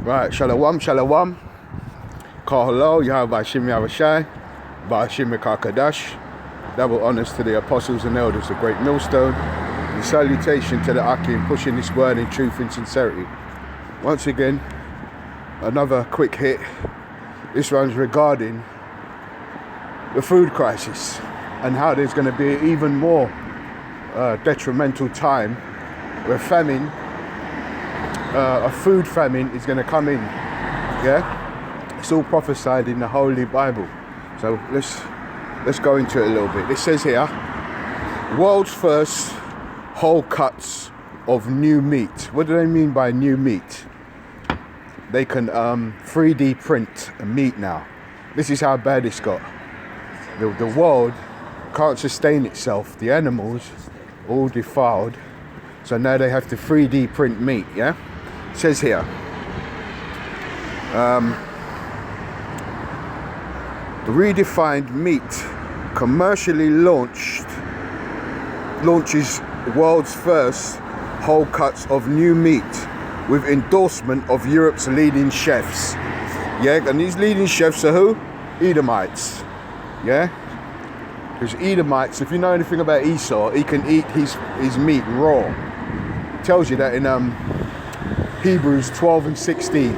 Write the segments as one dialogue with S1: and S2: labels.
S1: Right, shalom, shalom. Call hello, Yahweh Shim Yahushai, Ba'ashim Kadash. Double honors to the apostles and elders, the great millstone. The salutation to the Akim, pushing this word in truth and sincerity. Once again, another quick hit. This one's regarding the food crisis and how there's going to be even more detrimental time where famine, a food famine is going to come in. Yeah, it's all prophesied in the Holy Bible. So let's go into it a little bit. It says here, world's first whole cuts of new meat. What do they mean by new meat? They can 3D print meat now. This is how bad it's got. The world can't sustain itself. The animals all defiled. So now they have to 3D print meat, yeah? It says here, redefined meat commercially launches world's first whole cuts of new meat with endorsement of Europe's leading chefs. Yeah, and these leading chefs are who? Edomites. Yeah? Because Edomites, if you know anything about Esau, he can eat his meat raw. It tells you that in Hebrews 12 and 16.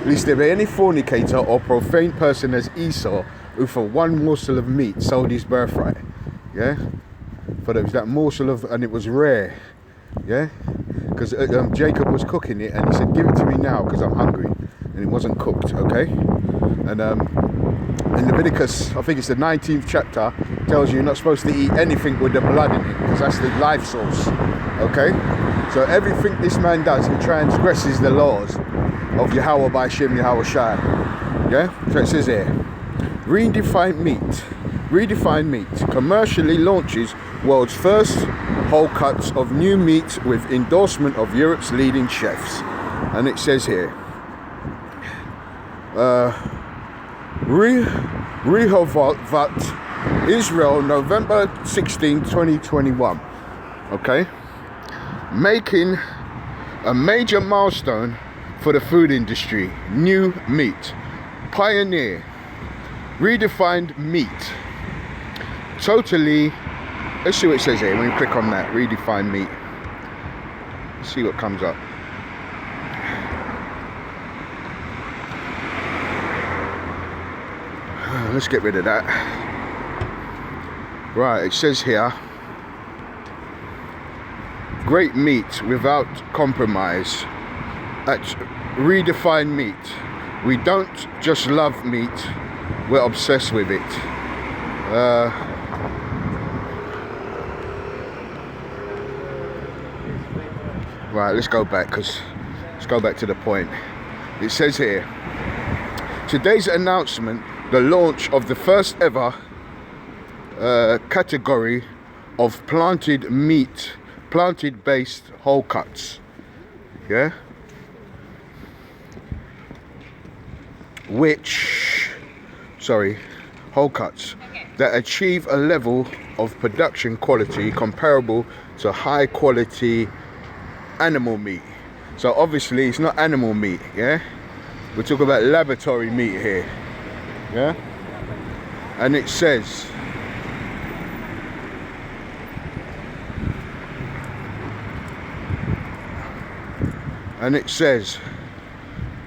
S1: At least there be any fornicator or profane person as Esau, who for one morsel of meat sold his birthright. Yeah? For there was that morsel of, and it was rare. Yeah? Because Jacob was cooking it and he said, give it to me now because I'm hungry. And it wasn't cooked, okay? And in Leviticus, I think it's the 19th chapter, tells you you're not supposed to eat anything with the blood in it because that's the life source, okay? So everything this man does, he transgresses the laws of Yahweh by Shem Yahushai. Yeah? So it says here, redefined meat commercially launches world's first whole cuts of new meat with endorsement of Europe's leading chefs. And it says here, Rehovot, Israel, November 16, 2021. Okay? Making a major milestone for the food industry. New meat. Pioneer. Redefined meat. Totally. Let's see what it says here when you click on that. Redefined meat. Let's see what comes up. Let's get rid of that. Right, it says here, great meat without compromise. At Redefined Meat, we don't just love meat, we're obsessed with it. Right, let's go back to the point. It says here, today's announcement, the launch of the first ever category of planted-based whole cuts. Yeah? Whole cuts that achieve a level of production quality comparable to high quality animal meat. So obviously it's not animal meat, yeah? We're talking about laboratory meat here. Yeah, and it says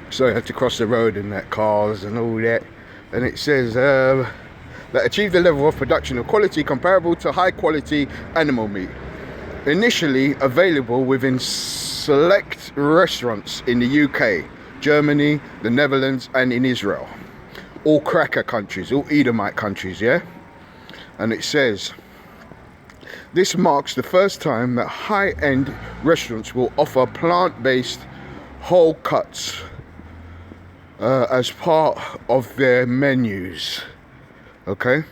S1: sorry, I had to cross the road in that cars and all that, and it says that achieved a level of production of quality comparable to high quality animal meat, initially available within select restaurants in the UK, Germany, the Netherlands and in Israel. All cracker countries, all Edomite countries, yeah? And it says, this marks the first time that high-end restaurants will offer plant-based whole cuts as part of their menus, okay?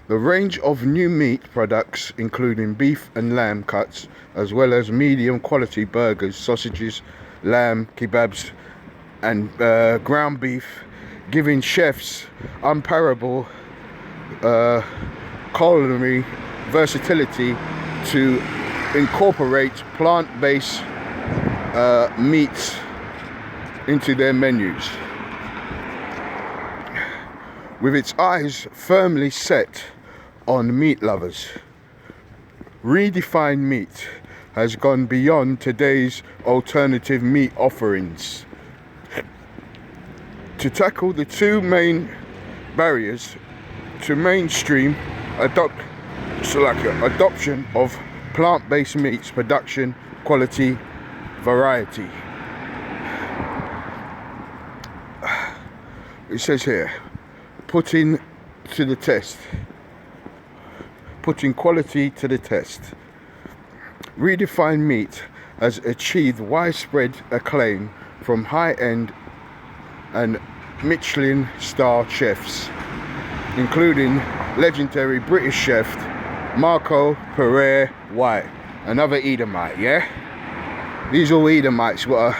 S1: The range of new meat products, including beef and lamb cuts, as well as medium quality burgers, sausages, lamb, kebabs, and ground beef, giving chefs unparalleled culinary versatility to incorporate plant-based meats into their menus. With its eyes firmly set on meat lovers, Redefined Meat has gone beyond today's alternative meat offerings to tackle the two main barriers to mainstream adoption of plant-based meats: production, quality, variety. It says here, putting quality to the test. Redefined Meat has achieved widespread acclaim from high-end and Michelin star chefs, including legendary British chef Marco Pereira White, another Edomite, yeah? These all Edomites were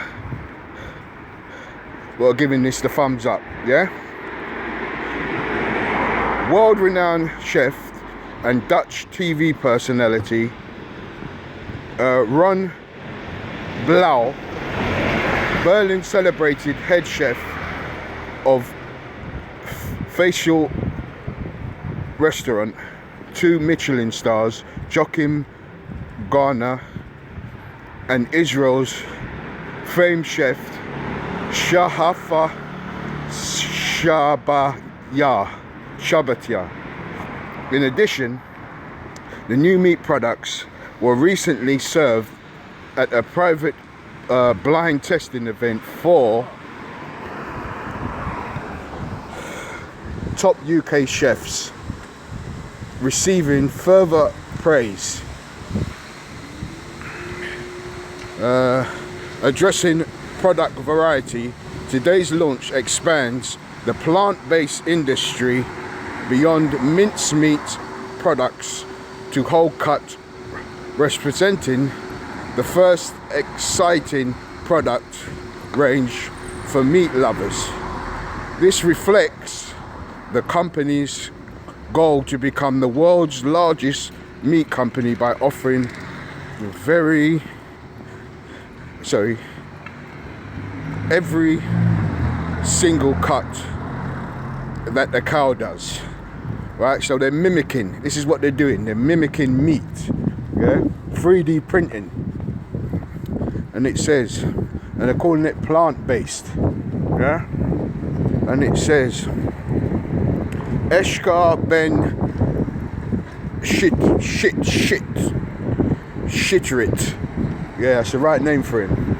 S1: giving this the thumbs up, yeah? World-renowned chef and Dutch TV personality Ron Blau, Berlin celebrated head chef of Facial Restaurant, 2 Michelin stars, Joachim Garner, and Israel's famed chef Shahafa Shabbatya. In addition, the new meat products were recently served at a private blind testing event for top UK chefs, receiving further praise. Addressing product variety, today's launch expands the plant-based industry beyond mincemeat products to whole cut, representing the first exciting product range for meat lovers. This reflects the company's goal to become the world's largest meat company by offering every single cut that the cow does, right? So they're mimicking, this is what they're doing, they're mimicking meat, yeah, 3D printing. And it says, and they're calling it plant-based, yeah, and it says Eshkar Ben Shitrit, yeah, that's the right name for him,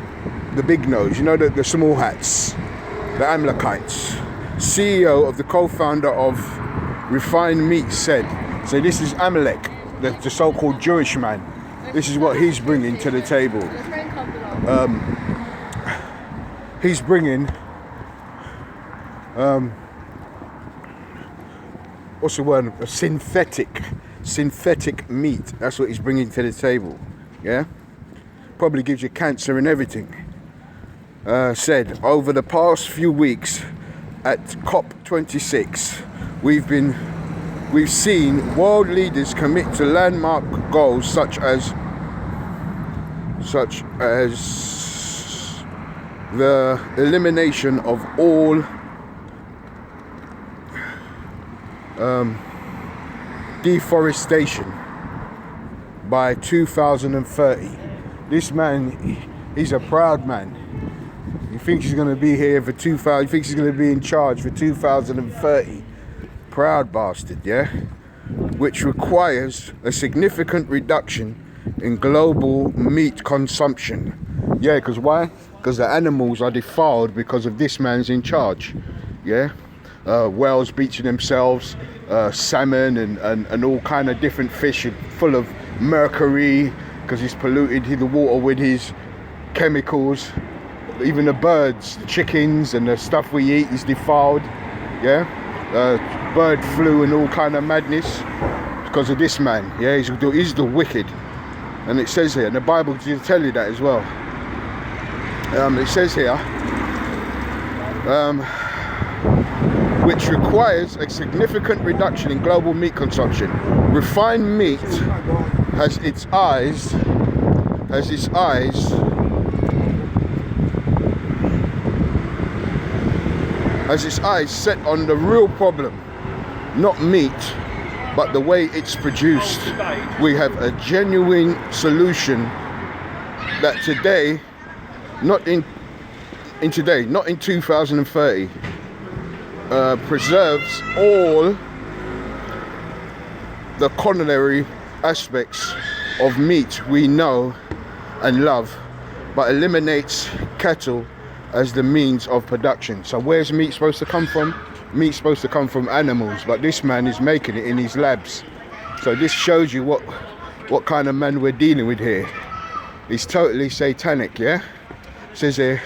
S1: the big nose, you know, the small hats, the Amalekites, CEO of the co-founder of Refined Meat, said, so this is Amalek, the so-called Jewish man. This is what he's bringing to the table. He's bringing, what's the word? A synthetic meat. That's what he's bringing to the table. Yeah, probably gives you cancer and everything. Said over the past few weeks at COP26, we've seen world leaders commit to landmark goals such as the elimination of all deforestation by 2030. This man, he's a proud man. He thinks he's going to be here for 2000. He thinks he's going to be in charge for 2030. Proud bastard, yeah? Which requires a significant reduction in global meat consumption. Yeah, because why? Because the animals are defiled because of this man's in charge. Yeah? Whales bleaching themselves, salmon and all kind of different fish full of mercury because he's polluted the water with his chemicals. Even the birds, the chickens and the stuff we eat is defiled. Yeah? Bird flu and all kind of madness because of this man. Yeah, he's the wicked. And it says here, and the Bible will tell you that as well. It says here, which requires a significant reduction in global meat consumption. Refined meat has its eyes has its eyes set on the real problem, not meat, but the way it's produced. We have a genuine solution that today, not in 2030, preserves all the culinary aspects of meat we know and love, but eliminates cattle as the means of production. So where's meat supposed to come from? Meat's supposed to come from animals, but this man is making it in his labs. So this shows you what kind of man we're dealing with here. He's totally satanic, yeah? It says here,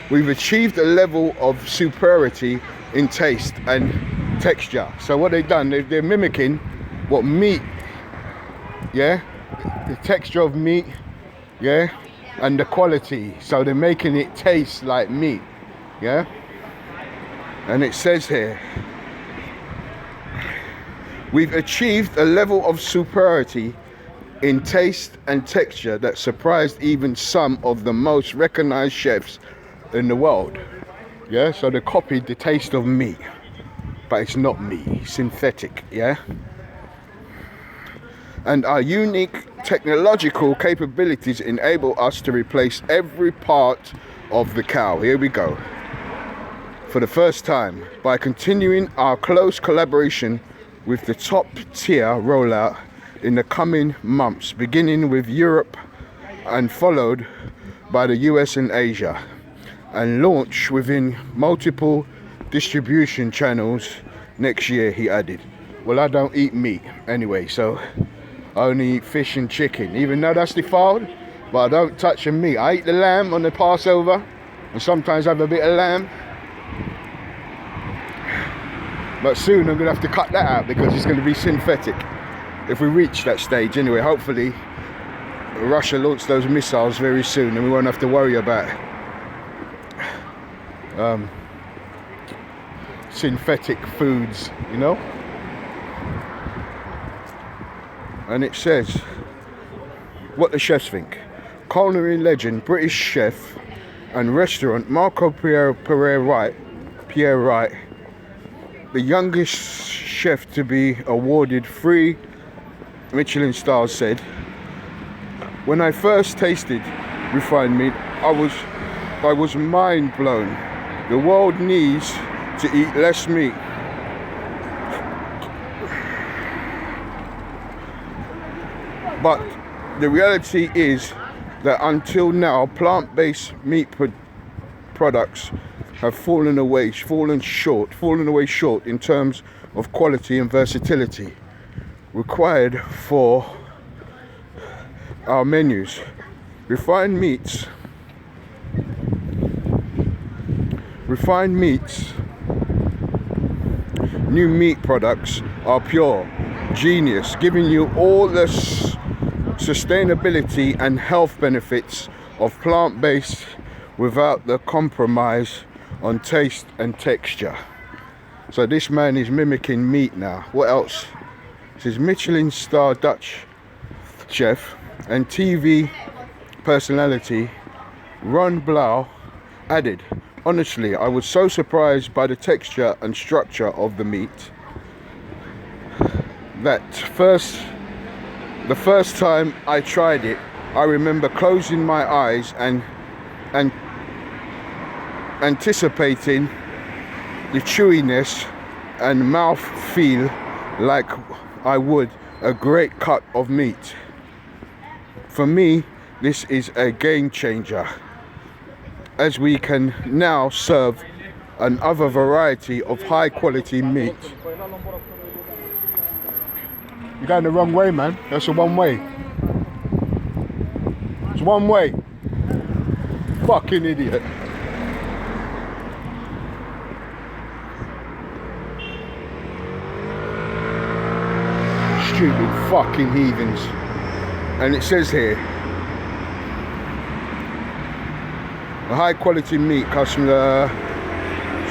S1: we've achieved a level of superiority in taste and texture. So what they've done, they're mimicking what meat, yeah? The texture of meat, yeah? And the quality. So they're making it taste like meat, yeah? And it says here, we've achieved a level of superiority in taste and texture that surprised even some of the most recognized chefs in the world. Yeah, so they copied the taste of meat, but it's not meat, synthetic, yeah? And our unique technological capabilities enable us to replace every part of the cow. Here we go. For the first time, by continuing our close collaboration with the top tier rollout in the coming months, beginning with Europe and followed by the US and Asia, and launch within multiple distribution channels next year, he added. Well, I don't eat meat anyway, so I only eat fish and chicken, even though that's defiled, but I don't touch the meat. I eat the lamb on the Passover, and sometimes have a bit of lamb. But soon I'm going to have to cut that out because it's going to be synthetic. If we reach that stage anyway, hopefully Russia launch those missiles very soon and we won't have to worry about synthetic foods, you know. And it says what the chefs think. Culinary legend, British chef and restaurant Marco Pierre Wright, the youngest chef to be awarded 3 Michelin stars, said, when I first tasted refined meat, I was mind blown. The world needs to eat less meat. But the reality is that until now, plant-based meat products have fallen away short in terms of quality and versatility required for our menus. Refined meats, new meat products are pure genius, giving you all the sustainability and health benefits of plant-based without the compromise on taste and texture. So this man is mimicking meat now. What else? This is Michelin star Dutch chef and TV personality Ron Blau added, honestly, I was so surprised by the texture and structure of the meat that the first time I tried it, I remember closing my eyes and anticipating the chewiness and mouth feel like I would a great cut of meat. For me, this is a game changer, as we can now serve another variety of high quality meat. You're going the wrong way, man. That's a one way. It's one way. Fucking idiot. Stupid fucking heathens. And it says here, a high quality meat comes from the...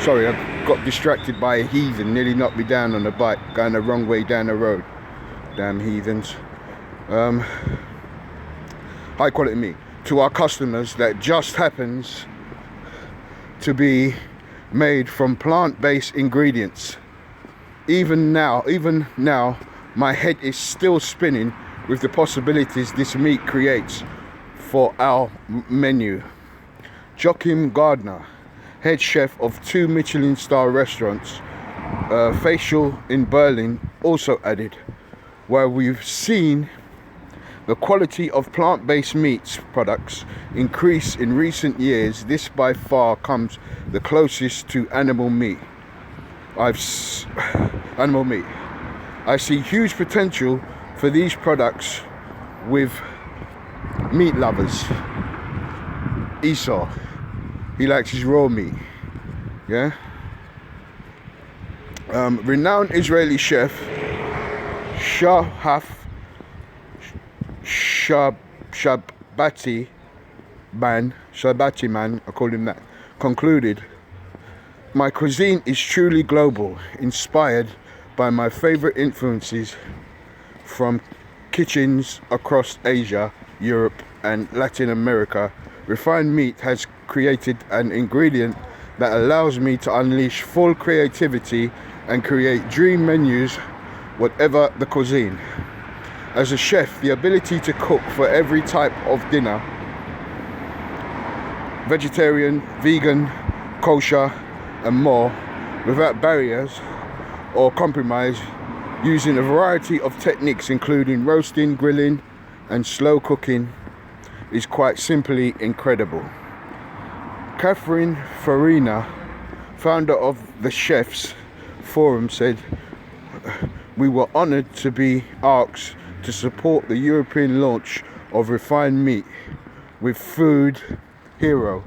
S1: Sorry, I got distracted by a heathen, nearly knocked me down on the bike, going the wrong way down the road. Damn heathens. High quality meat to our customers that just happens to be made from plant-based ingredients. Even now, my head is still spinning with the possibilities this meat creates for our menu. Joachim Gardner, head chef of 2 Michelin star restaurants, Facial in Berlin, also added, while we've seen the quality of plant-based meats products increase in recent years, this by far comes the closest to animal meat. I see huge potential for these products with meat lovers. Esau, he likes his raw meat. Yeah. Renowned Israeli chef Shabati man, I call him that, concluded, "My cuisine is truly global, inspired by my favorite influences from kitchens across Asia, Europe, and Latin America. Refined meat has created an ingredient that allows me to unleash full creativity and create dream menus, whatever the cuisine. As a chef, the ability to cook for every type of dinner, vegetarian, vegan, kosher, and more, without barriers or compromise, using a variety of techniques including roasting, grilling, and slow cooking, is quite simply incredible." Catherine Farina, founder of the Chefs Forum, said, "We were honored to be asked to support the European launch of refined meat with food hero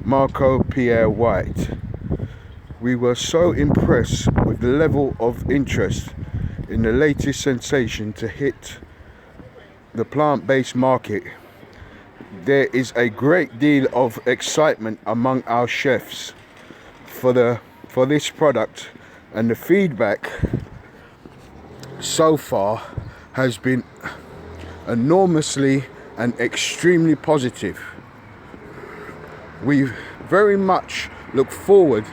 S1: Marco Pierre White. We were so impressed with the level of interest in the latest sensation to hit the plant-based market. There is a great deal of excitement among our chefs for this product, and the feedback so far has been enormously and extremely positive. We very much look forward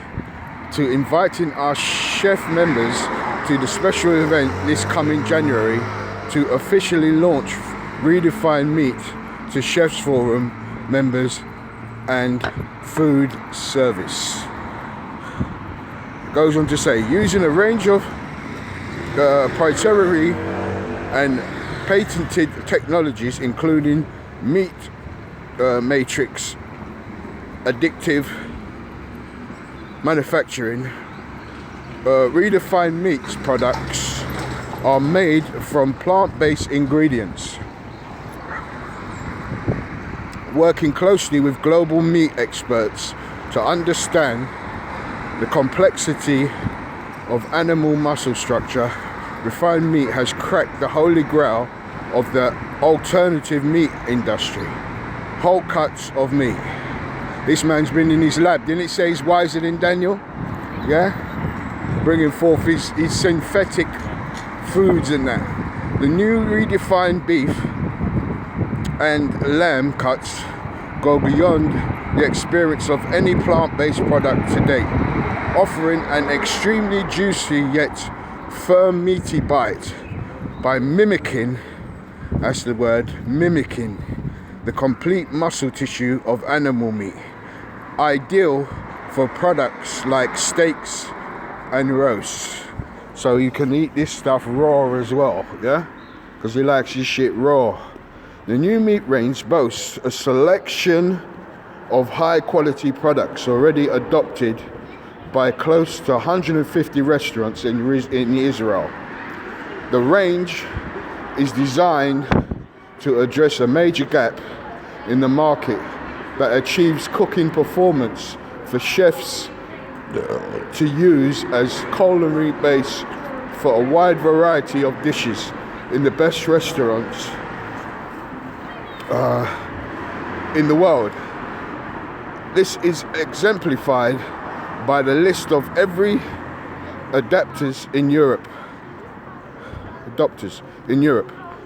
S1: to inviting our chef members to the special event this coming January to officially launch redefined meat to Chefs Forum members and food service." It goes on to say, using a range of proprietary and patented technologies, including meat matrix additive manufacturing, redefined meats products are made from plant-based ingredients. Working closely with global meat experts to understand the complexity of animal muscle structure, refined meat has cracked the holy grail of the alternative meat industry. Whole cuts of meat. This man's been in his lab. Didn't it say he's wiser than Daniel? Yeah? Bringing forth his synthetic foods and that. The new redefined beef and lamb cuts go beyond the experience of any plant-based product to date, offering an extremely juicy yet firm meaty bite by mimicking, that's the word, mimicking the complete muscle tissue of animal meat, ideal for products like steaks and roasts. So you can eat this stuff raw as well, yeah? Because he likes his shit raw. The new meat range boasts a selection of high quality products already adopted by close to 150 restaurants in Israel. The range is designed to address a major gap in the market that achieves cooking performance for chefs to use as culinary base for a wide variety of dishes in the best restaurants in the world. This is exemplified by the list of every adapters in Europe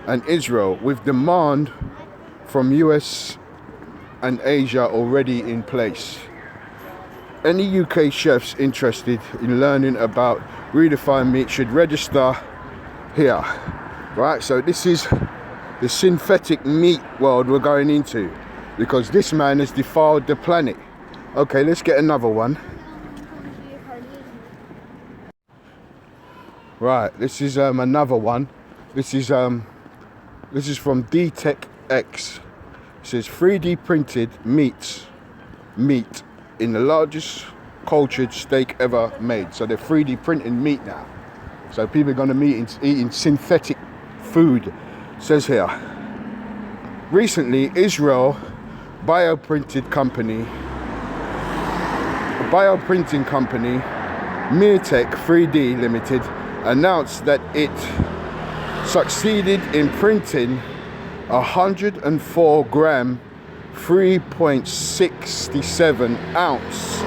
S1: and Israel, with demand from US and Asia already in place. any UK chefs interested in learning about redefined meat should register here. Right, so this is the synthetic meat world we're going into, because this man has defiled the planet. Okay, let's get another one. Right, this is another one. This is from D-Tech X. It says 3D printed meat in the largest cultured steak ever made. So they're 3D printing meat now. So people are going to be eating synthetic food. It says here, recently Israel bioprinting company Meartech 3D Limited announced that it succeeded in printing 104 gram 3.67 ounce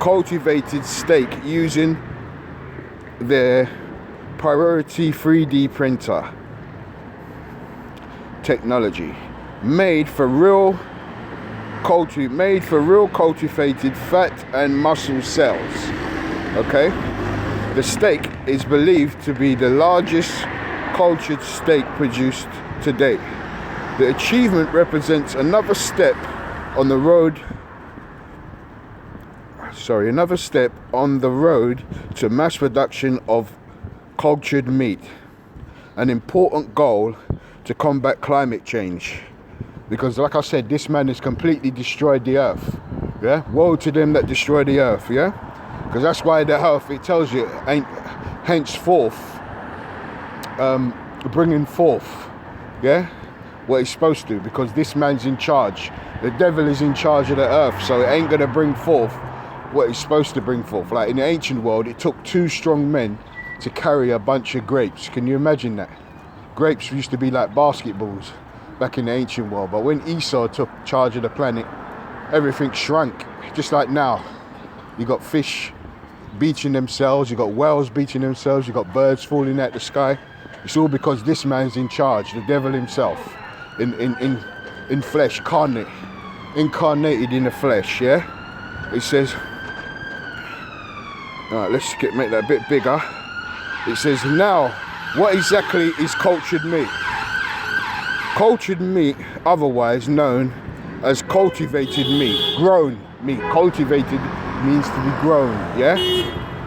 S1: cultivated steak using their priority 3D printer technology, made for real cultivated fat and muscle cells. Okay, the steak is believed to be the largest cultured steak produced to date. The achievement represents another step on the road to mass production of cultured meat, an important goal to combat climate change. Because like I said, this man has completely destroyed the earth. Yeah, woe to them that destroy the earth. Yeah, because that's why the earth, it tells you, ain't henceforth bringing forth, yeah, what it's supposed to, because this man's in charge. The devil is in charge of the earth, so it ain't gonna bring forth what it's supposed to bring forth. Like in the ancient world, it took 2 strong men to carry a bunch of grapes. Can you imagine that? Grapes used to be like basketballs back in the ancient world, but when Esau took charge of the planet, everything shrunk. Just like now, you got fish beaching themselves, you got whales beaching themselves, you got birds falling out the sky. It's all because this man's in charge, the devil himself, in flesh, incarnated in the flesh. Yeah, it says, all right, let's make that a bit bigger. It says, now, what exactly is cultured meat? Cultured meat, otherwise known as cultivated meat, grown meat. Cultivated means to be grown, yeah?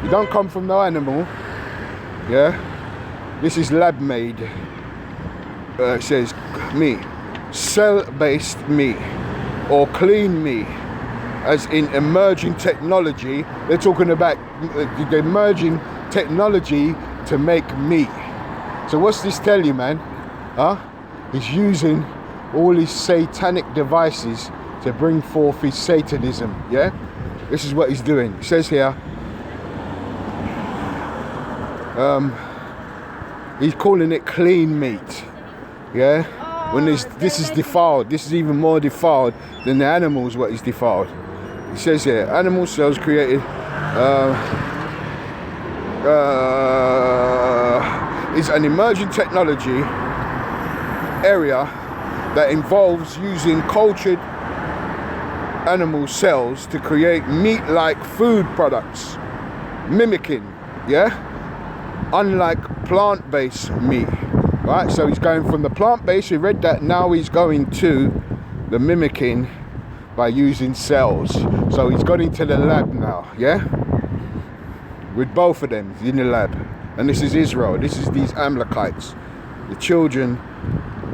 S1: You don't come from no animal, yeah? This is lab made. It says meat, cell-based meat, or clean meat, as in emerging technology. They're talking about the emerging technology to make meat. So what's this tell you, man? Huh? He's using all his satanic devices to bring forth his satanism, yeah? This is what he's doing. It says here, he's calling it clean meat, yeah? When this is defiled, this is even more defiled than the animals, what is defiled. It says here, animal cells created is an emerging technology area that involves using cultured animal cells to create meat-like food products, mimicking, yeah, unlike plant-based meat, right? So he's going from the plant-based, we read that, now he's going to the mimicking by using cells. So he's got into the lab now, yeah, with both of them in the lab. And this is Israel, this is these Amalekites, the children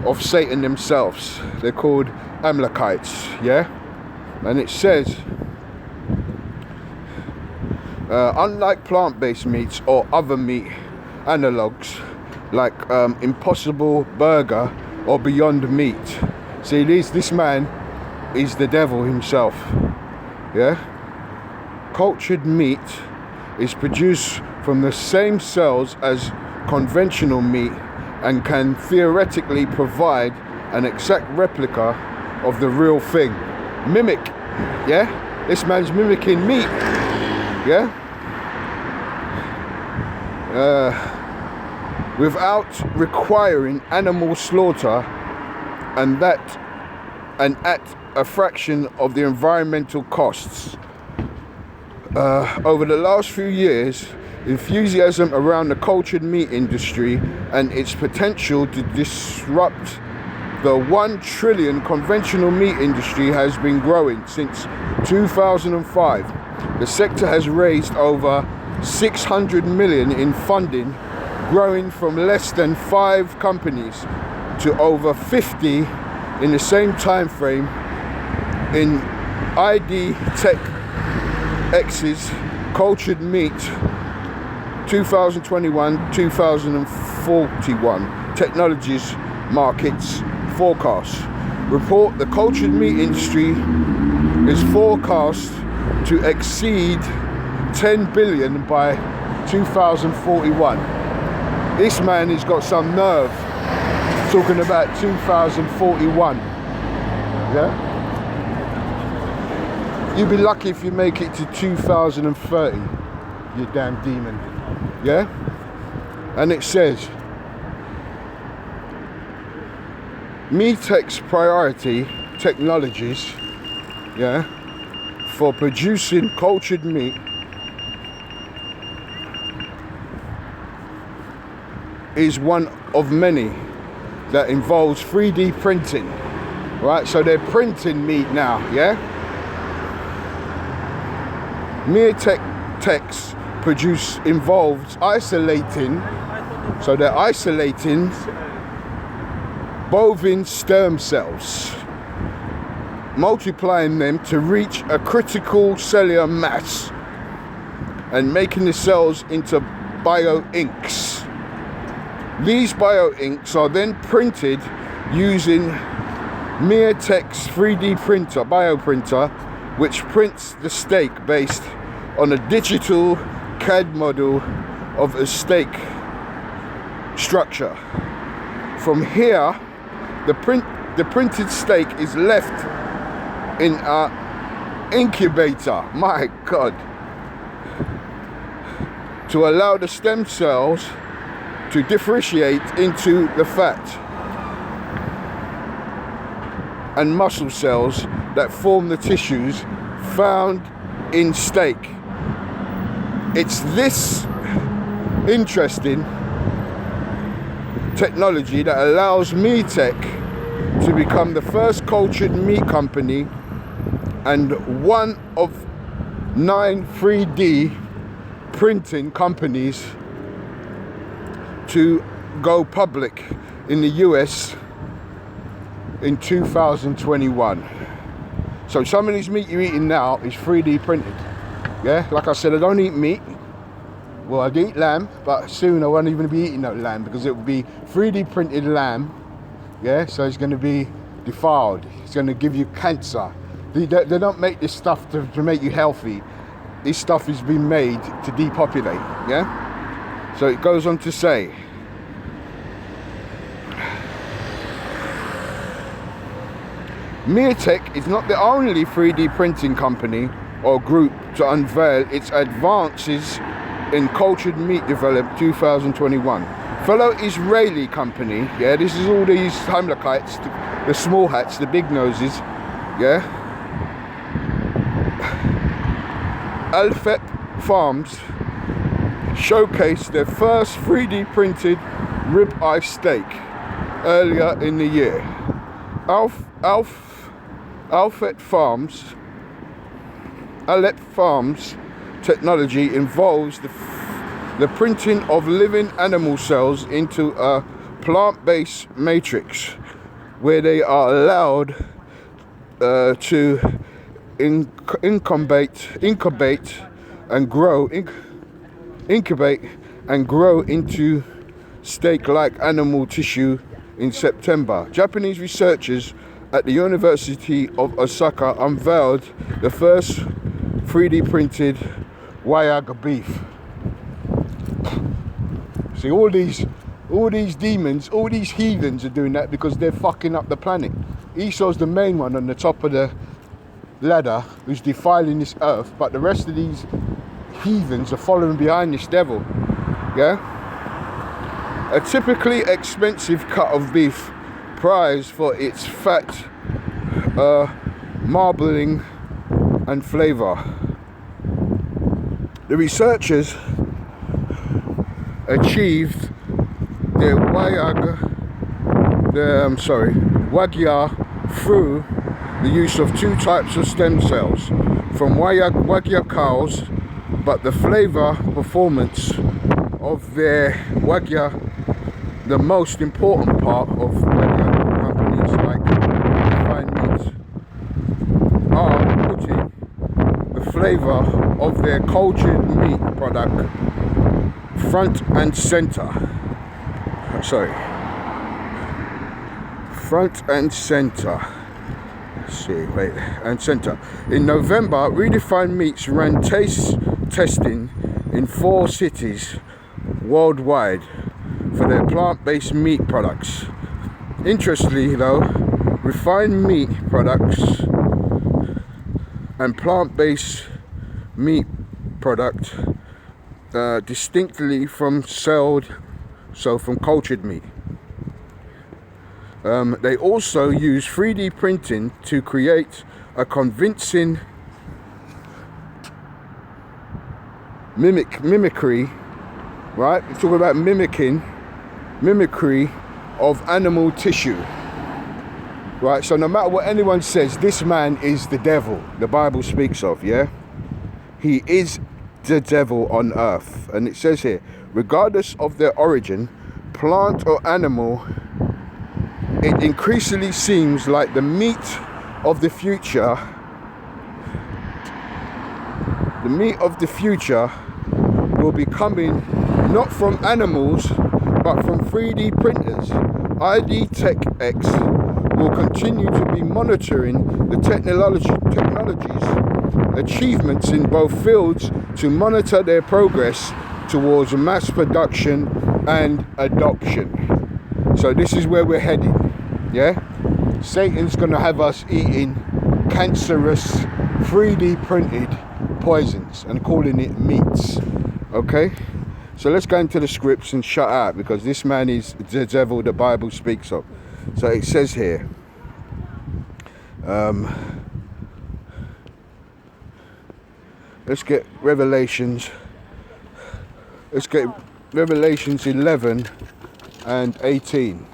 S1: of Satan themselves. They're called Amalekites, yeah? And it says, unlike plant-based meats or other meat analogues like Impossible Burger or Beyond Meat. See, this man is the devil himself, yeah? Cultured meat is produced from the same cells as conventional meat and can theoretically provide an exact replica of the real thing. Mimic, yeah? This man's mimicking meat, yeah? Without requiring animal slaughter and at a fraction of the environmental costs. Over the last few years, enthusiasm around the cultured meat industry and its potential to disrupt the 1 trillion conventional meat industry has been growing. Since 2005, the sector has raised over 600 million in funding, growing from less than 5 companies to over 50 in the same time frame. In ID Tech X's Cultured Meat 2021-2041 Technologies Markets Forecast report, the cultured meat industry is forecast to exceed 10 billion by 2041. This man has got some nerve talking about 2041. Yeah? You'd be lucky if you make it to 2030, you damn demon. Yeah? And it says, Meatech's priority technologies, yeah, for producing cultured meat is one of many that involves 3D printing, right? So they're printing meat now, yeah? Meatech's produce involves isolating, so they're isolating bovine stem cells, multiplying them to reach a critical cellular mass and making the cells into bioinks. These bioinks are then printed using Meatech's 3D printer, bioprinter, which prints the steak based on a digital CAD model of a steak structure. From here, the printed steak is left in an incubator, my God, to allow the stem cells to differentiate into the fat and muscle cells that form the tissues found in steak. It's this interesting technology that allows Meatech to become the first cultured meat company and one of 9 3D printing companies to go public in the US in 2021. So some of this meat you're eating now is 3D printed. Yeah, like I said, I don't eat meat. Well, I do eat lamb, but soon I won't even be eating no lamb because it will be 3D printed lamb. Yeah, so it's going to be defiled. It's going to give you cancer. They don't make this stuff to make you healthy. This stuff has been made to depopulate. Yeah. So it goes on to say, Meatech is not the only 3D printing company or group to unveil its advances in cultured meat developed 2021. Fellow Israeli company, yeah, this is all these Hamlakites, the small hats, the big noses, yeah. Alfet Farms showcased their first 3D printed ribeye steak earlier in the year. Alfet Farms technology involves the printing of living animal cells into a plant-based matrix where they are allowed to incubate and grow into steak-like animal tissue in September. Japanese researchers at the University of Osaka unveiled the first 3D printed Wagyu beef. See, all these demons, all these heathens are doing that because they're fucking up the planet. Esau's the main one on the top of the ladder who's defiling this earth, but the rest of these heathens are following behind this devil. Yeah? A typically expensive cut of beef prized for its fat, marbling and flavor. The researchers achieved their Wagya through the use of two types of stem cells from Wagya cows, but the flavor performance of their Wagya, the most important part of Wagya companies like fine meats, are putting the flavor of their cultured meat product front and center. Front and center. In November, Redefined Meats ran taste testing in 4 cities worldwide for their plant-based meat products. Interestingly though, refined meat products and plant-based meat product distinctly from cultured meat. They also use 3D printing to create a convincing mimicry, right? We're talking about mimicry of animal tissue, right? So no matter what anyone says, this man is the devil the Bible speaks of, yeah? He is the devil on earth. And it says here, regardless of their origin, plant or animal, it increasingly seems like the meat of the future will be coming not from animals but from 3D printers. ID Tech X will continue to be monitoring the technologies achievements in both fields to monitor their progress towards mass production and adoption. So this is where we're heading, yeah? Satan's gonna have us eating cancerous 3D printed poisons and calling it meats, okay? So let's go into the scripts and shut out, because this man is the devil the Bible speaks of. So it says here, let's get Revelations 11 and 18.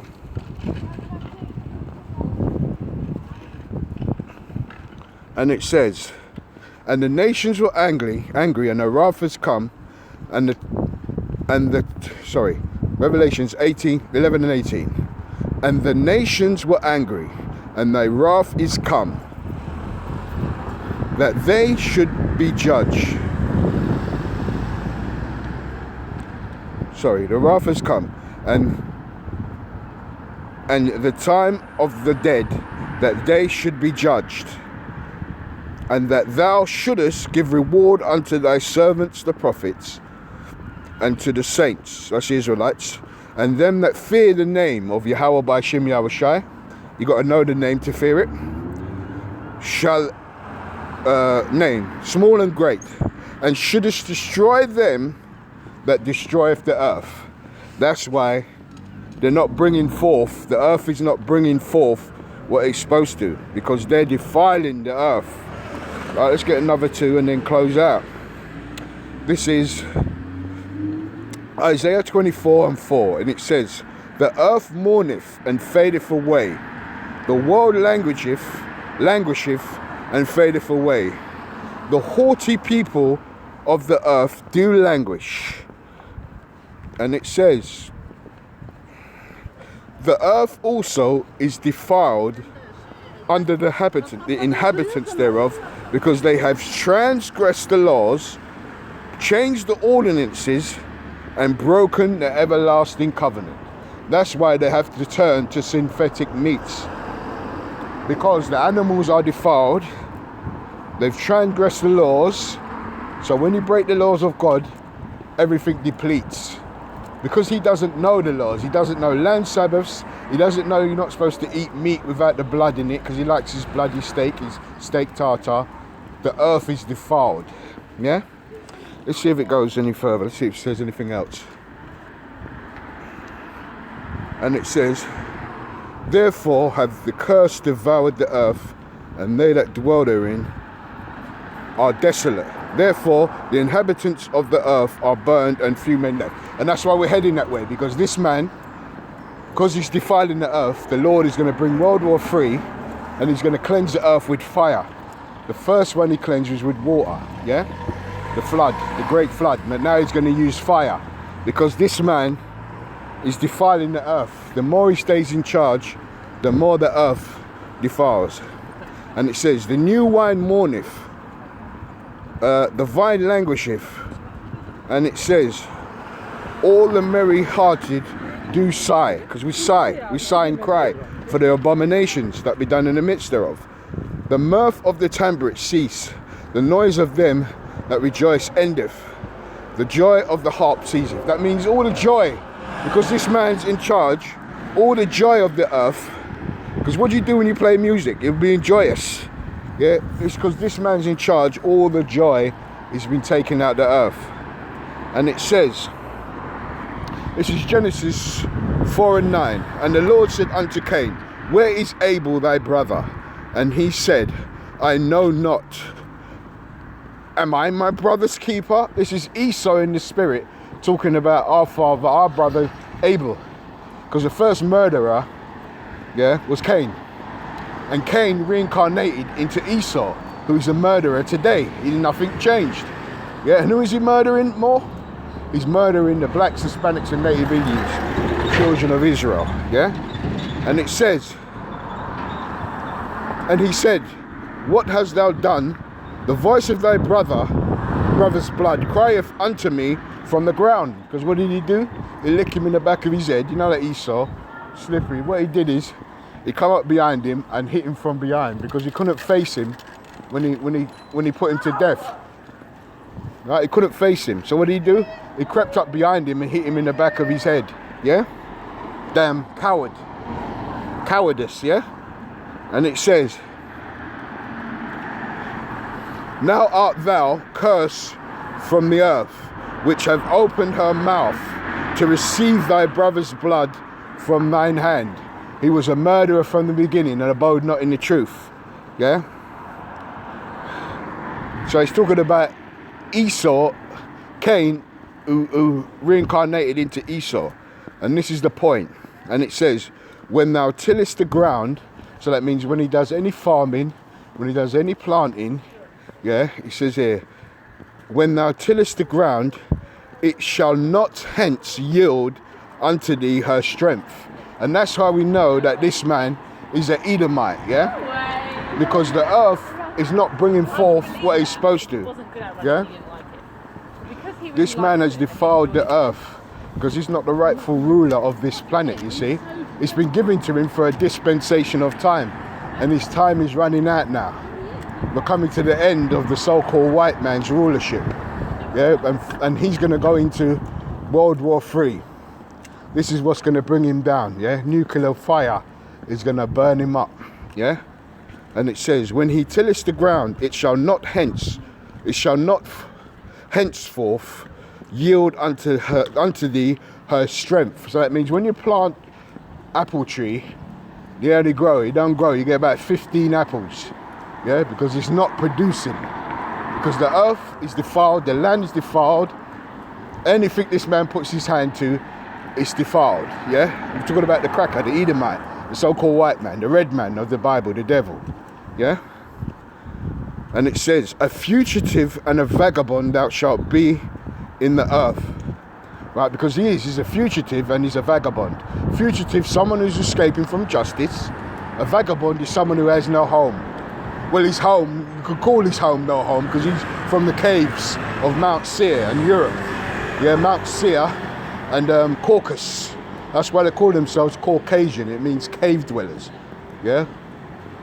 S1: And it says, and the nations were angry, and the wrath has come, Revelations 11 and 18. And the nations were angry, and thy wrath is come, that they should be judged. The wrath has come, and the time of the dead, that they should be judged, and that thou shouldest give reward unto thy servants the prophets, and to the saints, that's the Israelites, and them that fear the name of Yahweh by Shem Yahushai. You got to know the name to fear it. Shall name, small and great, and shouldest destroy them that destroyeth the earth. That's why they're not bringing forth, the earth is not bringing forth what it's supposed to, because they're defiling the earth. Right, let's get another 2 and then close out. This is Isaiah 24 and 4, and it says, the earth mourneth and fadeth away, the world languisheth and fadeth away, the haughty people of the earth do languish. And it says, the earth also is defiled under the inhabitants thereof, because they have transgressed the laws, changed the ordinances, and broken the everlasting covenant. That's why they have to turn to synthetic meats, because the animals are defiled, they've transgressed the laws. So when you break the laws of God, everything depletes, because he doesn't know the laws. He doesn't know land Sabbaths. He doesn't know you're not supposed to eat meat without the blood in it, because he likes his bloody steak, his steak tartare. The earth is defiled. Yeah? Let's see if it goes any further. Let's see if it says anything else. And it says, therefore have the curse devoured the earth, and they that dwell therein, are desolate. Therefore, the inhabitants of the earth are burned and few men left. And that's why we're heading that way, because this man, because he's defiling the earth, the Lord is going to bring World War III, and he's going to cleanse the earth with fire. The first one he cleansed was with water, yeah? The flood, the great flood. But now he's going to use fire, because this man is defiling the earth. The more he stays in charge, the more the earth defiles. And it says, the new wine mourneth, the vine languisheth. And it says, all the merry-hearted do sigh, because we sigh and cry for the abominations that be done in the midst thereof. The mirth of the tambourine cease, the noise of them that rejoice endeth, the joy of the harp ceaseth. That means all the joy, because this man's in charge, all the joy of the earth. Because what do you do when you play music? You're being joyous. Yeah, it's because this man's in charge, all the joy has been taken out of the earth. And it says, this is Genesis 4:9. And the Lord said unto Cain, where is Abel thy brother? And he said, I know not. Am I my brother's keeper? This is Esau in the spirit talking about our father, our brother Abel. Because the first murderer, yeah, was Cain. And Cain reincarnated into Esau, who's a murderer today. Nothing changed. Yeah, and who is he murdering more? He's murdering the blacks, Hispanics and Native Indians, children of Israel, yeah? And it says, and he said, what hast thou done? The voice of thy brother's blood crieth unto me from the ground. Because what did he do? He licked him in the back of his head. You know that Esau, slippery. What he did is, he come up behind him and hit him from behind, because he couldn't face him when he put him to death. Right? He couldn't face him. So what did he do? He crept up behind him and hit him in the back of his head. Yeah? Damn coward. Cowardice, yeah? And it says, now art thou cursed from the earth, which have opened her mouth to receive thy brother's blood from thine hand. He was a murderer from the beginning and abode not in the truth. Yeah? So he's talking about Esau, Cain, who reincarnated into Esau. And this is the point. And it says, when thou tillest the ground, so that means when he does any farming, when he does any planting, yeah, he says here, when thou tillest the ground, it shall not hence yield unto thee her strength. And that's how we know that this man is an Edomite, yeah? Because the earth is not bringing forth what it's supposed to, yeah? This man has defiled the earth because he's not the rightful ruler of this planet, you see? It's been given to him for a dispensation of time, and his time is running out now. We're coming to the end of the so-called white man's rulership, yeah? And he's going to go into World War III. This is what's going to bring him down, yeah? Nuclear fire is going to burn him up, yeah? And it says, when he tilleth the ground, it shall not henceforth yield unto thee her strength. So that means when you plant apple tree, they only grow, it don't grow, you get about 15 apples, yeah? Because it's not producing. Because the earth is defiled, the land is defiled, anything this man puts his hand to, it's defiled, yeah? We're talking about the cracker, the Edomite, the so-called white man, the red man of the Bible, the devil, yeah? And it says, a fugitive and a vagabond thou shalt be in the earth, right? Because he's a fugitive and he's a vagabond. Fugitive, someone who's escaping from justice. A vagabond is someone who has no home. Well, his home, you could call his home no home, because he's from the caves of Mount Seir in Europe, yeah? Mount Seir and Caucasus. That's why they call themselves Caucasian. It means cave dwellers, yeah,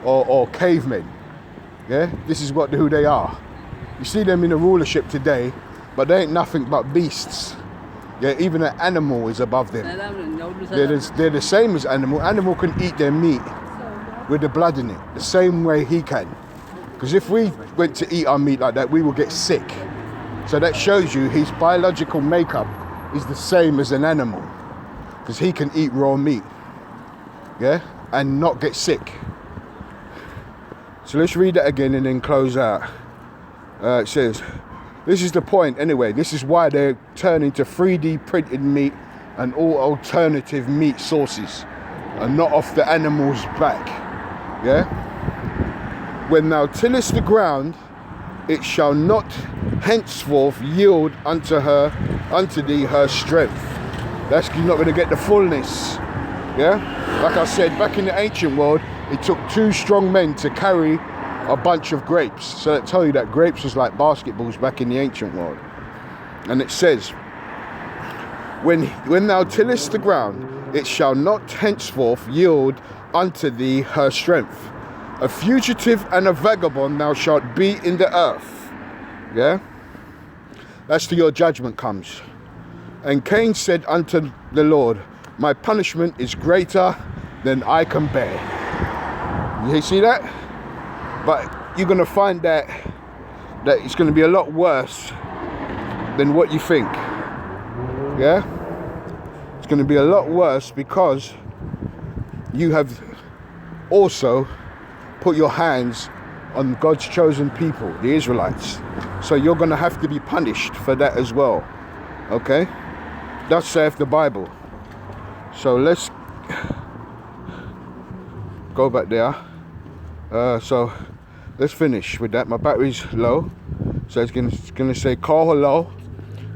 S1: or cavemen, yeah. This is who they are. You see them in the rulership today, but they ain't nothing but beasts. Yeah, even an animal is above them. They're the same as animal. Animal can eat their meat with the blood in it, the same way he can. Because if we went to eat our meat like that, we will get sick. So that shows you his biological makeup is the same as an animal, because he can eat raw meat, yeah, and not get sick. So let's read that again and then close out. It says, this is the point anyway. This is why they're turning to 3D printed meat and all alternative meat sources and not off the animal's back. Yeah? When thou tillest the ground, it shall not henceforth yield unto thee her strength. That's, you're not going to get the fullness. Yeah? Like I said, back in the ancient world, it took 2 strong men to carry a bunch of grapes. So that tell you that grapes was like basketballs back in the ancient world. And it says, when thou tillest the ground, it shall not henceforth yield unto thee her strength. A fugitive and a vagabond thou shalt be in the earth. Yeah? That's till your judgment comes. And Cain said unto the Lord, my punishment is greater than I can bear. You see that? But you're going to find that it's going to be a lot worse than what you think. Yeah? It's going to be a lot worse because you have also put your hands on God's chosen people, the Israelites. So you're going to have to be punished for that as well. Okay? Thus saith the Bible. So let's go back there. So let's finish with that. My battery's low. So it's gonna say call hello.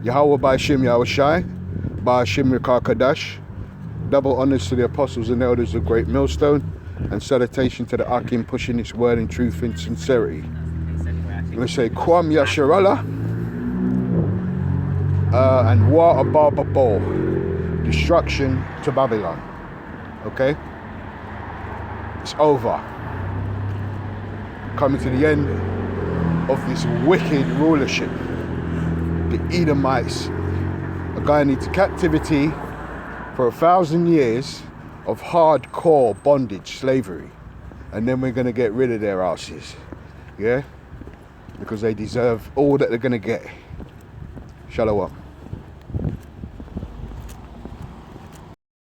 S1: Yahweh by Shem Yahweh Shai. By Shem Yekar Kadash. Double honors to the apostles and elders of Great Millstone. And salutation to the Akim pushing its word in truth and sincerity. We say Kwam Yasharallah and Wa Abababo. Destruction to Babylon. Okay? It's over. Coming to the end of this wicked rulership. The Edomites are going into captivity for 1,000 years of hardcore bondage, slavery. And then we're going to get rid of their asses. Yeah? Because they deserve all that they're going to get. Shalom.